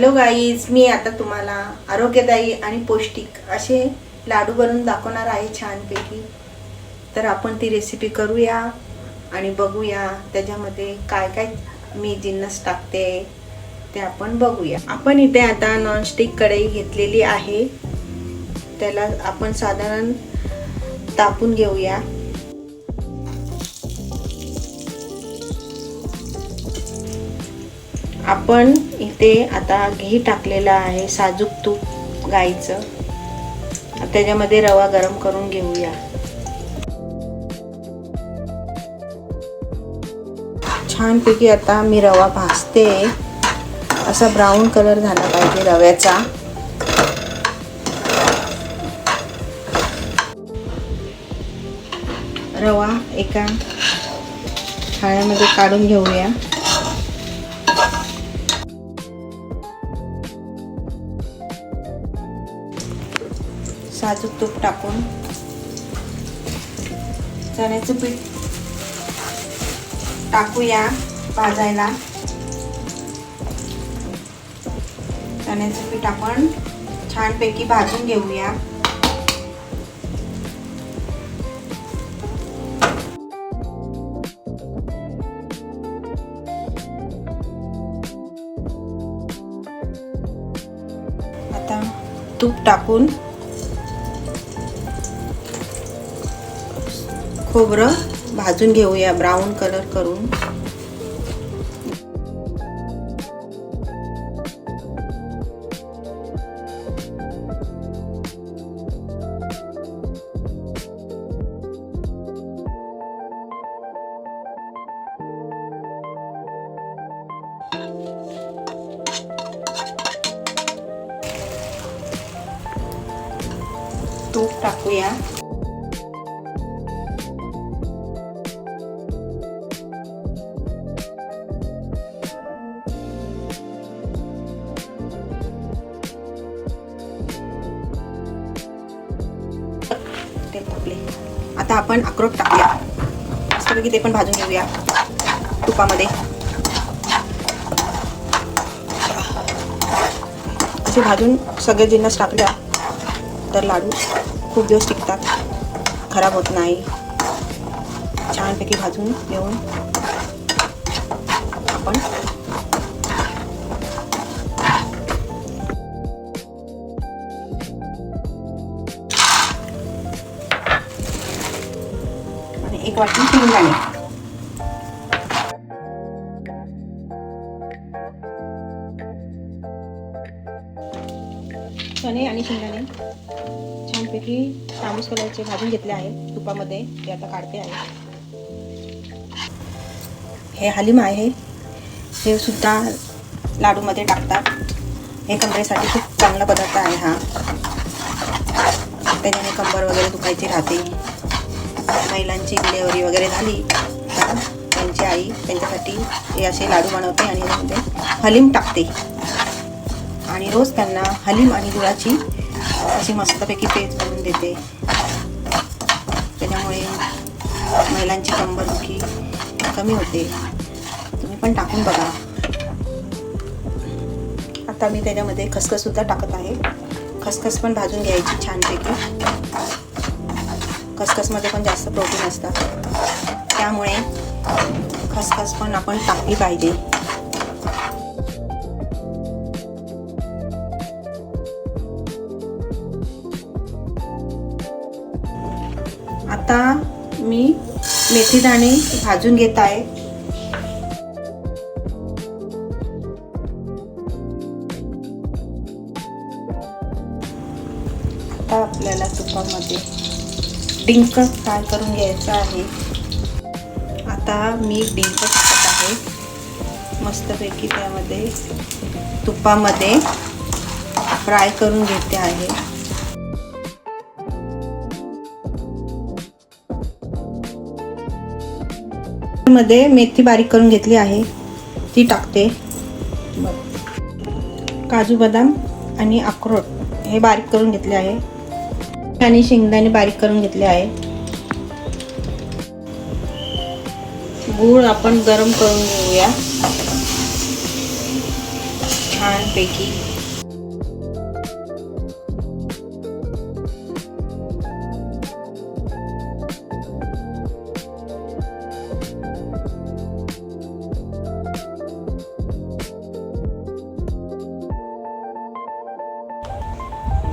Hello guys, मी आता तुम्हाला आरोग्यदायी आणि पौष्टिक असे लाडू बनवून दाखवणार आहे छानपैकी. तर आपण ती रेसिपी करूया आणि बघूया त्याच्यामध्ये काय काय मी जिन्नस टाकते ते आपण बघूया. आपण इथे आता नॉनस्टिक कढई घेतलेली आहे, त्याला आपण साधारण तापून घेऊया. आपण इथे आता घी टाकलेलं आहे, साजूक तूप गाईचं. त्याच्यामध्ये रवा गरम करून घेऊया. छानपैकी आता मी रवा भाजते, असा ब्राऊन कलर झाला पाहिजे रव्याचा. रवा एका थाळ्यामध्ये काढून घेऊया. साजूक तूप टाकून चण्याचं पीठ टाकूया भाजायला. चण्याचं पीठ आपण छानपैकी भाजून घेऊया. आता तूप टाकून खोबरं भाजून घेऊया ब्राऊन कलर करून. तूप टाकूया. आता आपण अक्रोड टाकूया. मस्तपैकी ते पण भाजून घेऊया तुपामध्ये. असे भाजून सगळे जिन्नस टाकल्या तर लाडू खूप दिवस टिकतात, खराब होत नाही. छानपैकी भाजून घेऊन आपण एक वाटी शेंगदाणे. चणे आणि शेंगदाणे छानपैकी तांबूस कलरचे भाजून घेतले आहे तुपामध्ये. ते आता काढते आहे. हे हलीम आहे, हे सुद्धा लाडूमध्ये टाकतात. हे कंबरेसाठी खूप चांगला पदार्थ आहे हा. त्याच्याने कंबर वगैरे दुखायची राहते. महिलांची डिलेवरी वगैरे झाली तर त्यांची आई त्यांच्यासाठी हे असे लाडू बनवते आणि यामध्ये हलीम टाकते आणि रोज त्यांना हलीम आणि गुळाची अशी मस्तपैकी पेस्ट बनवून देते. त्याच्यामुळे महिलांची कंबरदुखी कमी होते. तुम्ही पण टाकून बघा. आता मी त्याच्यामध्ये खसखससुद्धा टाकत आहे. खसखस पण भाजून घ्यायची छानपैकी. खसखसमध्ये पण जास्त प्रोटीन असतात, त्यामुळे खसखस पण आपण टाकली पाहिजे. आता मी मेथी दाणे भाजून घेत आहे. आता आपल्याला तुपामध्ये डिंक फ्राय करून घ्यायचा आहे. आता मी डिंक टाकत आहे मस्तपैकी. त्यामध्ये तुपामध्ये फ्राय करून घेते आहे. मध्ये मेथी बारीक करून घेतली आहे, ती टाकते. काजू बदाम आणि अक्रोड हे बारीक करून घेतले आहे आणि शेंगदाणे बारीक करून घेतले आहे. गूळ आपण गरम करून घेऊया. छानपैकी.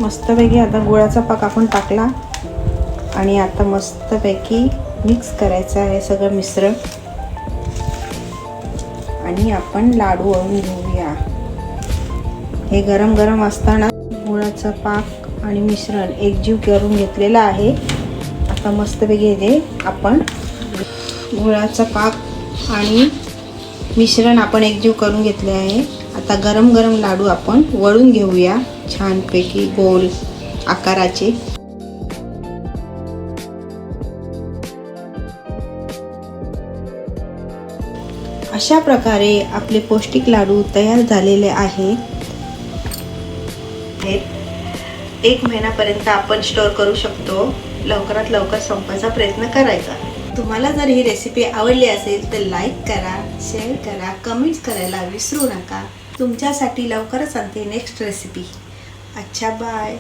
मस्तपैकी आता गुळाचा पाक आपण टाकला आणि आता मस्तपैकी मिक्स करायचं आहे सगळं मिश्रण आणि आपण लाडू वळून घेऊया. हे गरम गरम असताना गुळाचा पाक आणि मिश्रण एकजीव करून घेतलेलं आहे. आता मस्तपैकी हे आपण गुळाचा पाक आणि मिश्रण आपण एकजीव करून घेतले आहे. आता गरम गरम लाडू आपण वळून घेऊया छानपैकी गोल आकाराचे. अशा प्रकारे आपले पौष्टिक लाडू तयार झालेले आहेत. 1 महिन्यापर्यंत आपण स्टोअर करू शकतो. लवकरात लवकर संपवायचा प्रयत्न करायचा. तुम्हाला जर ही रेसिपी आवडली असेल तर लाईक करा, शेअर करा, कमेंट्स करायला विसरू नका. तुमच्यासाठी लवकरच आणते नेक्स्ट रेसिपी. अच्छा, बाय.